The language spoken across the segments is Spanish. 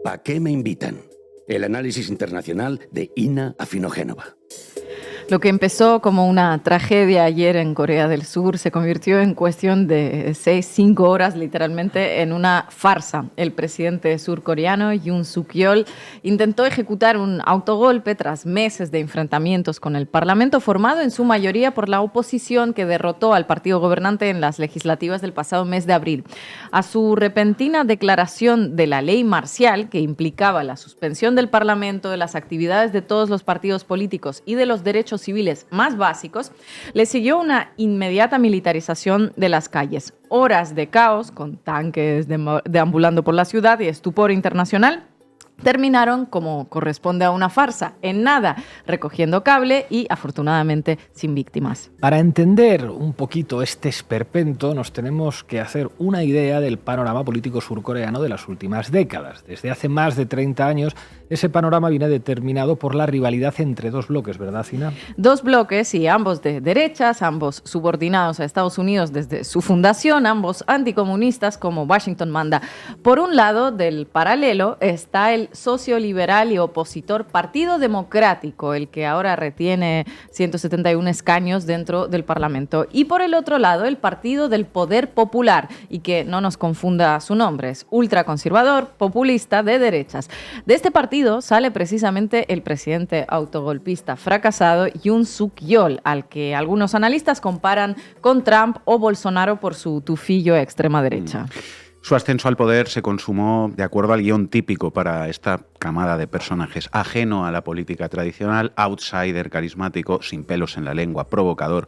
¿Pa' qué me invitan? El análisis internacional de Ina Afinogénova. Lo que empezó como una tragedia ayer en Corea del Sur se convirtió en cuestión de 5 horas literalmente en una farsa. El presidente surcoreano Yoon Suk-yeol intentó ejecutar un autogolpe tras meses de enfrentamientos con el Parlamento, formado en su mayoría por la oposición que derrotó al partido gobernante en las legislativas del pasado mes de abril. A su repentina declaración de la ley marcial, que implicaba la suspensión del Parlamento, de las actividades de todos los partidos políticos y de los derechos civiles más básicos, le siguió una inmediata militarización de las calles. Horas de caos, con tanques deambulando por la ciudad y estupor internacional, terminaron como corresponde a una farsa, en nada, recogiendo cable y, afortunadamente, sin víctimas. Para entender un poquito este esperpento, nos tenemos que hacer una idea del panorama político surcoreano de las últimas décadas. Desde hace más de 30 años, ese panorama viene determinado por la rivalidad entre dos bloques, ¿verdad, Ina? Dos bloques, y ambos de derechas, ambos subordinados a Estados Unidos desde su fundación, ambos anticomunistas, como Washington manda. Por un lado del paralelo está el socioliberal y opositor Partido Democrático, el que ahora retiene 171 escaños dentro del Parlamento. Y por el otro lado, el Partido del Poder Popular, y que no nos confunda su nombre, es ultraconservador, populista, de derechas. De este partido sale precisamente el presidente autogolpista fracasado Yoon Suk-yeol, al que algunos analistas comparan con Trump o Bolsonaro por su tufillo extrema derecha. Su ascenso al poder se consumó de acuerdo al guión típico para esta camada de personajes: ajeno a la política tradicional, outsider carismático, sin pelos en la lengua, provocador.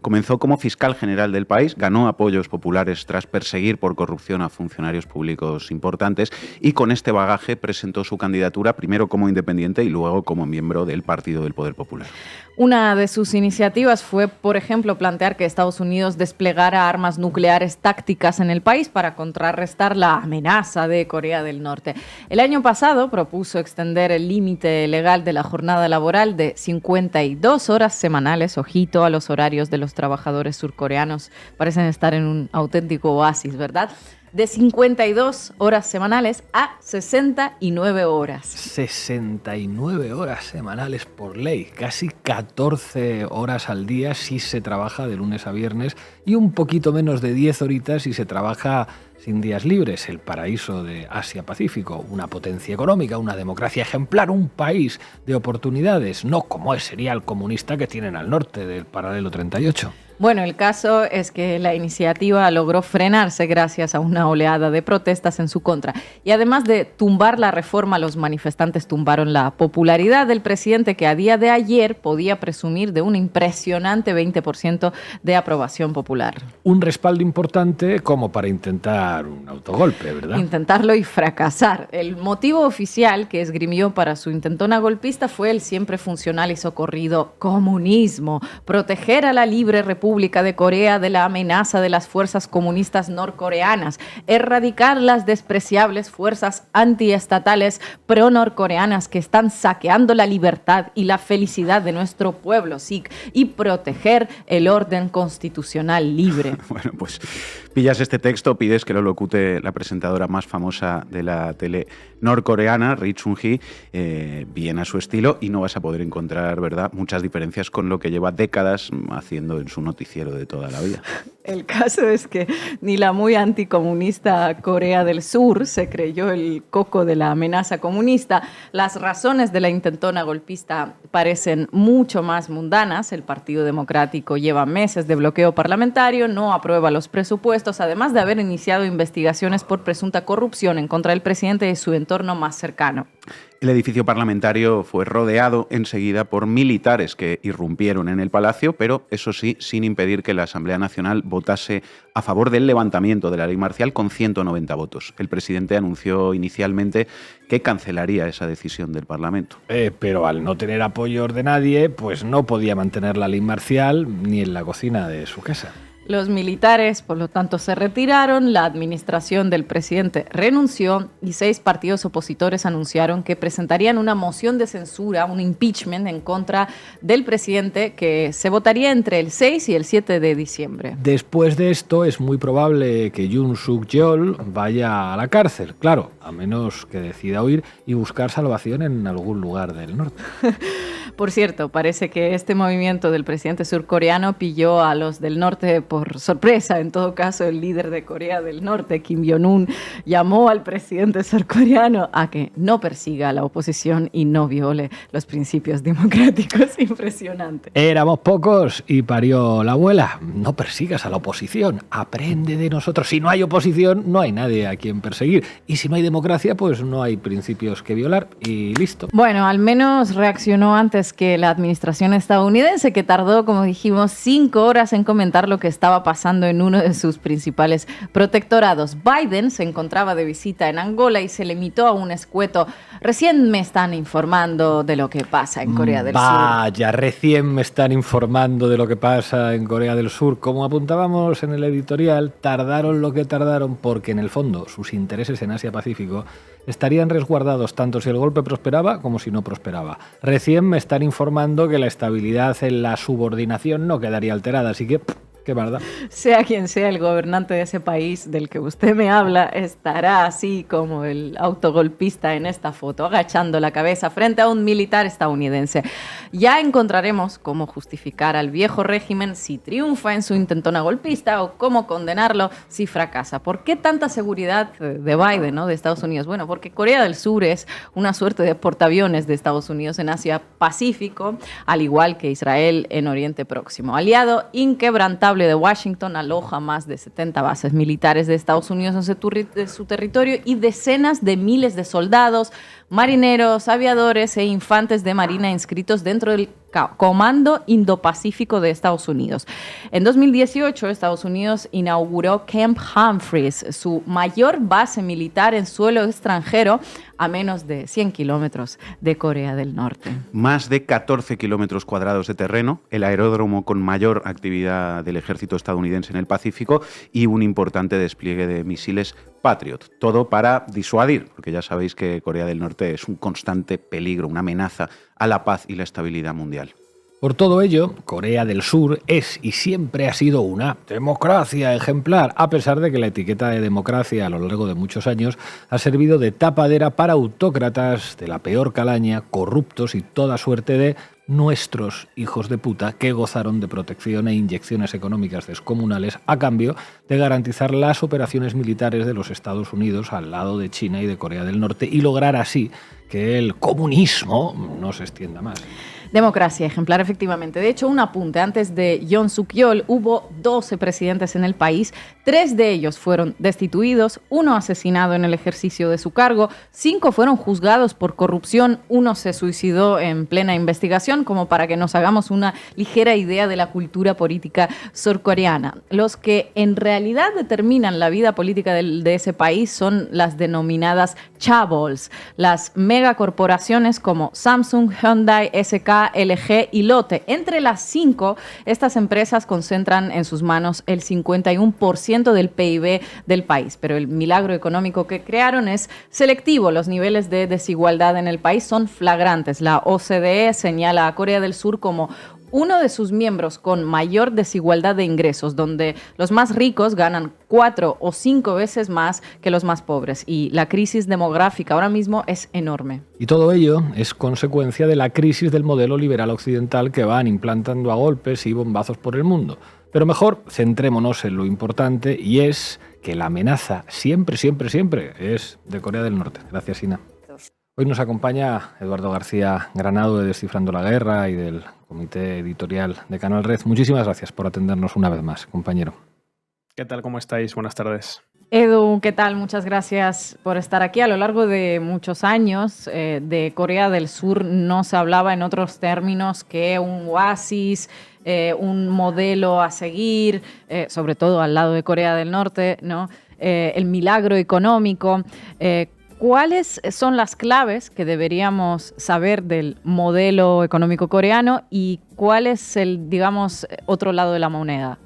Comenzó como fiscal general del país, ganó apoyos populares tras perseguir por corrupción a funcionarios públicos importantes y con este bagaje presentó su candidatura primero como independiente y luego como miembro del Partido del Poder Popular. Una de sus iniciativas fue, por ejemplo, plantear que Estados Unidos desplegara armas nucleares tácticas en el país para contrarrestar la amenaza de Corea del Norte. El año pasado propuso extender el límite legal de la jornada laboral de 52 horas semanales, ojito a los horarios de los trabajadores surcoreanos, parecen estar en un auténtico oasis, ¿verdad? De 52 horas semanales a 69 horas. 69 horas semanales por ley, casi 14 horas al día si se trabaja de lunes a viernes y un poquito menos de 10 horitas si se trabaja sin días libres. El paraíso de Asia-Pacífico, una potencia económica, una democracia ejemplar, un país de oportunidades, no como ese serial comunista que tienen al norte del paralelo 38. Bueno, el caso es que la iniciativa logró frenarse gracias a una oleada de protestas en su contra. Y además de tumbar la reforma, los manifestantes tumbaron la popularidad del presidente, que a día de ayer podía presumir de un impresionante 20% de aprobación popular. Un respaldo importante como para intentar un autogolpe, ¿verdad? Intentarlo y fracasar. El motivo oficial que esgrimió para su intentona golpista fue el siempre funcional y socorrido comunismo, proteger a la libre República de Corea de la amenaza de las fuerzas comunistas norcoreanas, erradicar las despreciables fuerzas antiestatales pro-norcoreanas que están saqueando la libertad y la felicidad de nuestro pueblo sikh y proteger el orden constitucional libre. Bueno, pues pillas este texto, pides que lo locute la presentadora más famosa de la tele norcoreana, Ri Chung-hee, bien a su estilo, y no vas a poder encontrar, ¿verdad?, muchas diferencias con lo que lleva décadas haciendo en su noticiero de toda la vida. El caso es que ni la muy anticomunista Corea del Sur se creyó el coco de la amenaza comunista. Las razones de la intentona golpista parecen mucho más mundanas. El Partido Democrático lleva meses de bloqueo parlamentario, no aprueba los presupuestos, además de haber iniciado investigaciones por presunta corrupción en contra del presidente y su entorno más cercano. El edificio parlamentario fue rodeado enseguida por militares que irrumpieron en el palacio, pero eso sí, sin impedir que la Asamblea Nacional votase a favor del levantamiento de la ley marcial con 190 votos. El presidente anunció inicialmente que cancelaría esa decisión del Parlamento. Pero al no tener apoyo de nadie, pues no podía mantener la ley marcial ni en la cocina de su casa. Los militares, por lo tanto, se retiraron, la administración del presidente renunció y 6 partidos opositores anunciaron que presentarían una moción de censura, un impeachment en contra del presidente que se votaría entre el 6 y el 7 de diciembre. Después de esto es muy probable que Yoon Suk-yeol vaya a la cárcel, claro, a menos que decida huir y buscar salvación en algún lugar del norte. Por cierto, parece que este movimiento del presidente surcoreano pilló a los del norte por sorpresa. En todo caso, el líder de Corea del Norte, Kim Jong-un, llamó al presidente surcoreano a que no persiga a la oposición y no viole los principios democráticos. Impresionante. Éramos pocos y parió la abuela. No persigas a la oposición, aprende de nosotros. Si no hay oposición, no hay nadie a quien perseguir. Y si no hay democracia, pues no hay principios que violar y listo. Bueno, al menos reaccionó antes que la administración estadounidense, que tardó, como dijimos, 5 horas en comentar lo que estaba pasando en uno de sus principales protectorados. Biden se encontraba de visita en Angola y se limitó a un escueto: recién me están informando de lo que pasa en Corea del Sur. Vaya, recién me están informando de lo que pasa en Corea del Sur. Como apuntábamos en el editorial, tardaron lo que tardaron porque en el fondo sus intereses en Asia-Pacífico estarían resguardados tanto si el golpe prosperaba como si no prosperaba. Recién me están informando que la estabilidad en la subordinación no quedaría alterada, así que qué verdad. Sea quien sea el gobernante de ese país del que usted me habla, estará así como el autogolpista en esta foto, agachando la cabeza frente a un militar estadounidense. Ya encontraremos cómo justificar al viejo régimen si triunfa en su intentona golpista o cómo condenarlo si fracasa. ¿Por qué tanta seguridad de Biden, ¿no?, de Estados Unidos? Bueno, porque Corea del Sur es una suerte de portaaviones de Estados Unidos en Asia-Pacífico, al igual que Israel en Oriente Próximo. Aliado inquebrantable de Washington, aloja más de 70 bases militares de Estados Unidos en su territorio y decenas de miles de soldados, marineros, aviadores e infantes de marina inscritos dentro del Comando Indo-Pacífico de Estados Unidos. En 2018, Estados Unidos inauguró Camp Humphreys, su mayor base militar en suelo extranjero, a menos de 100 kilómetros de Corea del Norte. Más de 14 kilómetros cuadrados de terreno, el aeródromo con mayor actividad del ejército estadounidense en el Pacífico y un importante despliegue de misiles Patriot. Todo para disuadir, porque ya sabéis que Corea del Norte es un constante peligro, una amenaza a la paz y la estabilidad mundial. Por todo ello, Corea del Sur es y siempre ha sido una democracia ejemplar, a pesar de que la etiqueta de democracia a lo largo de muchos años ha servido de tapadera para autócratas de la peor calaña, corruptos y toda suerte de nuestros hijos de puta que gozaron de protección e inyecciones económicas descomunales a cambio de garantizar las operaciones militares de los Estados Unidos al lado de China y de Corea del Norte y lograr así que el comunismo no se extienda más. Democracia ejemplar, efectivamente. De hecho, un apunte. Antes de Yoon Suk-yeol hubo 12 presidentes en el país. 3 de ellos fueron destituidos, 1 asesinado en el ejercicio de su cargo, 5 fueron juzgados por corrupción, 1 se suicidó en plena investigación, como para que nos hagamos una ligera idea de la cultura política surcoreana. Los que en realidad determinan la vida política de ese país son las denominadas chaebols, las megacorporaciones como Samsung, Hyundai, SK, LG y Lotte. Entre las 5, estas empresas concentran en sus manos el 51% del PIB del país, pero el milagro económico que crearon es selectivo. Los niveles de desigualdad en el país son flagrantes. La OCDE señala a Corea del Sur como uno de sus miembros con mayor desigualdad de ingresos, donde los más ricos ganan 4 o 5 veces más que los más pobres. Y la crisis demográfica ahora mismo es enorme. Y todo ello es consecuencia de la crisis del modelo liberal occidental que van implantando a golpes y bombazos por el mundo. Pero mejor centrémonos en lo importante, y es que la amenaza siempre, siempre, siempre es de Corea del Norte. Gracias, Ina. Hoy nos acompaña Eduardo García Granado de Descifrando la Guerra y del comité editorial de Canal Red. Muchísimas gracias por atendernos una vez más, compañero. ¿Qué tal? ¿Cómo estáis? Buenas tardes. Edu, ¿qué tal? Muchas gracias por estar aquí. A lo largo de muchos años de Corea del Sur no se hablaba en otros términos que un oasis, un modelo a seguir, sobre todo al lado de Corea del Norte, ¿no? El milagro económico. ¿Cuáles son las claves que deberíamos saber del modelo económico coreano y cuál es el, digamos, otro lado de la moneda?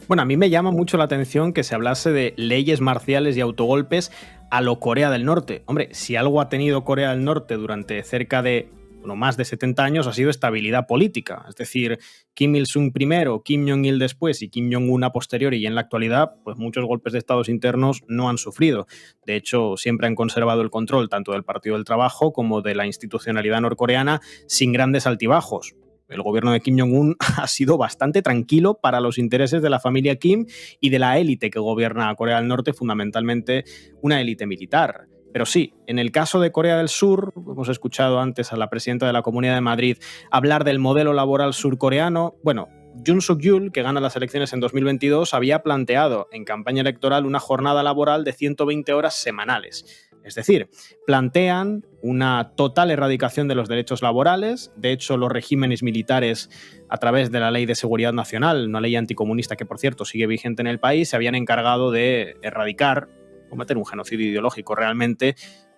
Bueno, a mí me llama mucho la atención que se hablase de leyes marciales y autogolpes a lo Corea del Norte. Hombre, si algo ha tenido Corea del Norte durante cerca de más de 70 años ha sido estabilidad política. Es decir, Kim Il-sung primero, Kim Jong-il después y Kim Jong-un a posteriori, y en la actualidad, pues muchos golpes de estados internos no han sufrido. De hecho, siempre han conservado el control tanto del Partido del Trabajo como de la institucionalidad norcoreana sin grandes altibajos. El gobierno de Kim Jong-un ha sido bastante tranquilo para los intereses de la familia Kim y de la élite que gobierna Corea del Norte, fundamentalmente una élite militar. Pero sí, en el caso de Corea del Sur, hemos escuchado antes a la presidenta de la Comunidad de Madrid hablar del modelo laboral surcoreano. Bueno, Yoon Suk-yeol, que gana las elecciones en 2022, había planteado en campaña electoral una jornada laboral de 120 horas semanales. Es decir, plantean una total erradicación de los derechos laborales. De hecho, los regímenes militares, a través de la Ley de Seguridad Nacional, una ley anticomunista que, por cierto, sigue vigente en el país, se habían encargado de erradicar, cometer un genocidio ideológico realmente,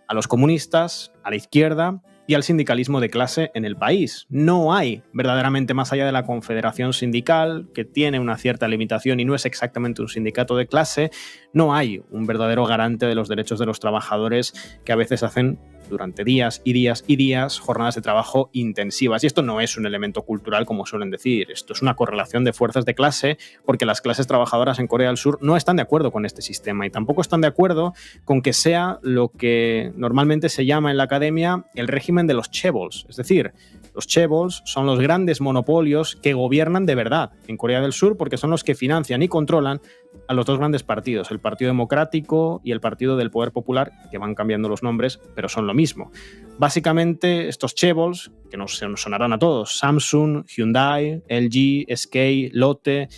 a los comunistas, a la izquierda y al sindicalismo de clase en el país. No hay verdaderamente, más allá de la Confederación Sindical, que tiene una cierta limitación y no es exactamente un sindicato de clase, no hay un verdadero garante de los derechos de los trabajadores, que a veces hacen durante días y días y días jornadas de trabajo intensivas. Y esto no es un elemento cultural, como suelen decir. Esto es una correlación de fuerzas de clase, porque las clases trabajadoras en Corea del Sur no están de acuerdo con este sistema y tampoco están de acuerdo con que sea lo que normalmente se llama en la academia el régimen de los chaebols. Es decir, los chaebols son los grandes monopolios que gobiernan de verdad en Corea del Sur, porque son los que financian y controlan a los dos grandes partidos, el Partido Democrático y el Partido del Poder Popular, que van cambiando los nombres, pero son lo mismo. Básicamente, estos chaebols, que nos sonarán a todos, Samsung, Hyundai, LG, SK, Lotte,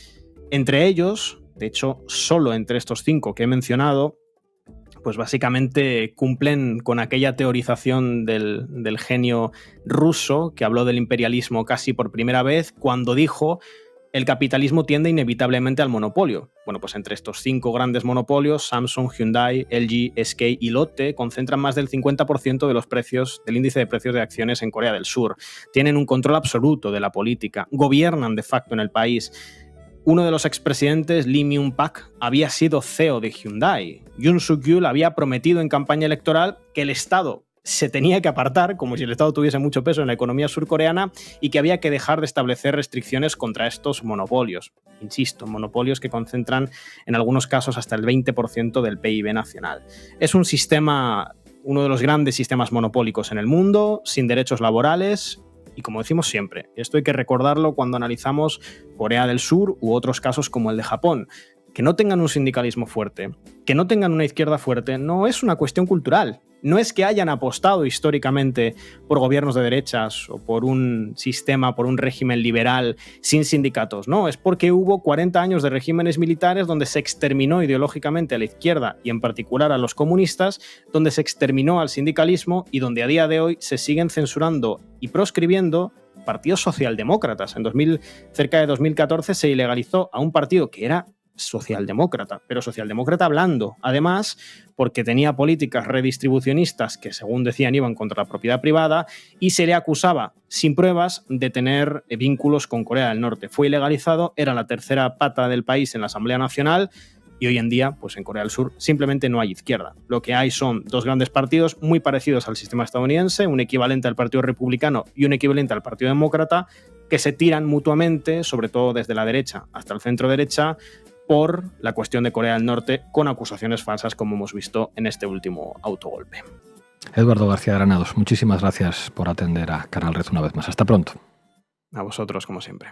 entre ellos, de hecho, solo entre estos 5 que he mencionado, pues básicamente cumplen con aquella teorización del genio ruso que habló del imperialismo casi por primera vez cuando dijo: el capitalismo tiende inevitablemente al monopolio. Bueno, pues entre estos 5 grandes monopolios, Samsung, Hyundai, LG, SK y Lotte concentran más del 50% de los precios, del índice de precios de acciones en Corea del Sur. Tienen un control absoluto de la política, gobiernan de facto en el país. Uno de los expresidentes, Lee Myung-pak, había sido CEO de Hyundai. Yoon Suk-yeol había prometido en campaña electoral que el Estado se tenía que apartar, como si el Estado tuviese mucho peso en la economía surcoreana, y que había que dejar de establecer restricciones contra estos monopolios. Insisto, monopolios que concentran en algunos casos hasta el 20% del PIB nacional. Es un sistema, uno de los grandes sistemas monopólicos en el mundo, sin derechos laborales. Y como decimos siempre, esto hay que recordarlo cuando analizamos Corea del Sur u otros casos como el de Japón. Que no tengan un sindicalismo fuerte, que no tengan una izquierda fuerte, no es una cuestión cultural. No es que hayan apostado históricamente por gobiernos de derechas o por un sistema, por un régimen liberal sin sindicatos. No, es porque hubo 40 años de regímenes militares donde se exterminó ideológicamente a la izquierda y en particular a los comunistas, donde se exterminó al sindicalismo y donde a día de hoy se siguen censurando y proscribiendo partidos socialdemócratas. Cerca de 2014 se ilegalizó a un partido que era socialdemócrata, pero socialdemócrata blando, además porque tenía políticas redistribucionistas que, según decían, iban contra la propiedad privada, y se le acusaba, sin pruebas, de tener vínculos con Corea del Norte. Fue ilegalizado, era la tercera pata del país en la Asamblea Nacional, y hoy en día, pues en Corea del Sur, simplemente no hay izquierda. Lo que hay son 2 grandes partidos muy parecidos al sistema estadounidense, un equivalente al Partido Republicano y un equivalente al Partido Demócrata, que se tiran mutuamente, sobre todo desde la derecha hasta el centro derecha, por la cuestión de Corea del Norte, con acusaciones falsas, como hemos visto en este último autogolpe. Eduardo García Granados, muchísimas gracias por atender a Canal Red una vez más. Hasta pronto. A vosotros, como siempre.